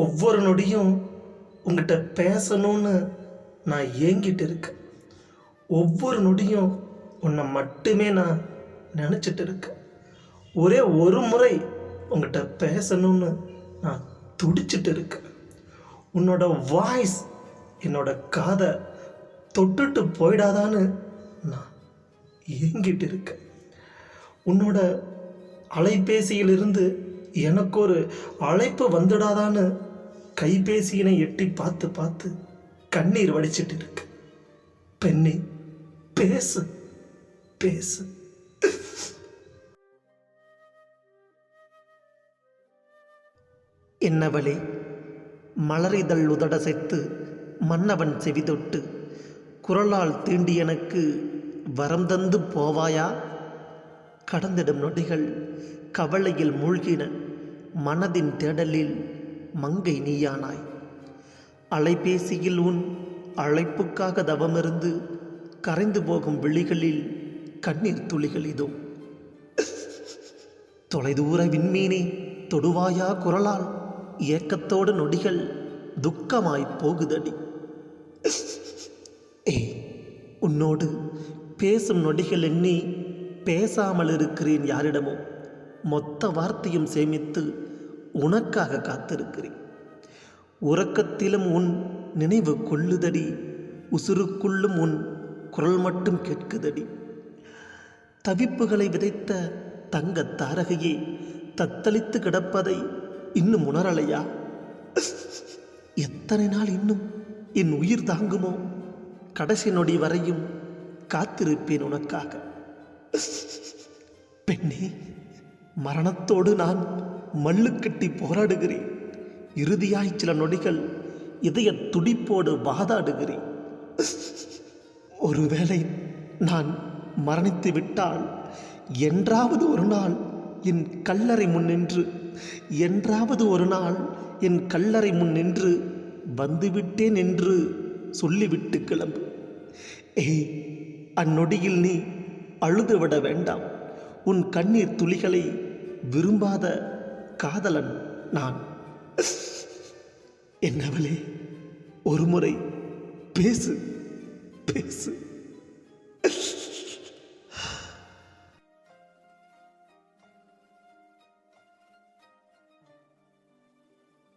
ஒவ்வொரு நொடியும் உங்ககிட்ட பேசணும்னு நான் ஏங்கிட்டு இருக்கேன். ஒவ்வொரு நொடியும் உன்னை மட்டுமே நான் நினச்சிட்டு இருக்கேன். ஒரே ஒரு முறை உங்ககிட்ட பேசணும்னு நான் துடிச்சிட்டு இருக்கேன். உன்னோட வாய்ஸ் என்னோட காதை தொட்டுட்டு போயிடாதான்னு நான் ஏங்கிட்டு இருக்கேன். உன்னோட அலைபேசியிலிருந்து எனக்கு ஒரு அழைப்பு வந்துடாதான்னு கைபேசியினை எட்டி பார்த்து பார்த்து கண்ணீர் வடிச்சிட்டு இருக்கு. பெண்ணே, பேசு பேசு. என்னவளே, மலரிதழ் உதடசைத்து மன்னவன் செவிதொட்டு குரலால் தீண்டி எனக்கு வரம் தந்து போவாயா? கடந்திடும் நொடிகள் கவலையில் மூழ்கின, மனதின் தேடலில் மங்கை நீயானாய். அலைபேசியில் உன் அழைப்புக்காக தவமிருந்து கரைந்து போகும் விழிகளில் கண்ணீர் துளிகள் இதோ. தொலைதூர விண்மீனே, தொடுவாயா குரலால்? ஏக்கத்தோடு நொடிகள் துக்கமாய் போகுதடி. உன்னோடு பேசும் நொடிகள் எண்ணி பேசாமல் இருக்கிறேன் யாரிடமோ. மொத்த வார்த்தையும் சேமித்து உனக்காக காத்திருக்கிறேன். உறக்கத்திலும் உன் நினைவு கொள்ளுதடி, உசுருக்குள்ளும் உன் குரல் மட்டும் கேட்குதடி. தவிப்புகளை விதைத்த தங்க தாரகையே, தத்தளித்து கிடப்பதை இன்னும் உணரலையா? எத்தனை நாள் இன்னும் என் உயிர் தாங்குமோ? கடைசி நொடி வரையும் காத்திருப்பேன் உனக்காக. பெண்ணே, மரணத்தோடு நான் மல்லுக்கட்டி போராடுகிறேன். இறுதியாய் சில நொடிகள் இதய துடிப்போடு வாதாடுகிறேன். ஒருவேளை நான் மரணித்து விட்டால் என்றாவது ஒரு நாள் என் கல்லறை முன் நின்று, என்றாவது ஒரு நாள் என் கல்லறை முன் நின்று வந்துவிட்டேன் என்று சொல்லிவிட்டு கிளம்பு. அந்நொடியில் நீ அழுதுவிட வேண்டாம். உன் கண்ணீர் துளிகளை விரும்பாத காதலன் நான். என்னவளே, ஒருமுறை பேசு பேசு.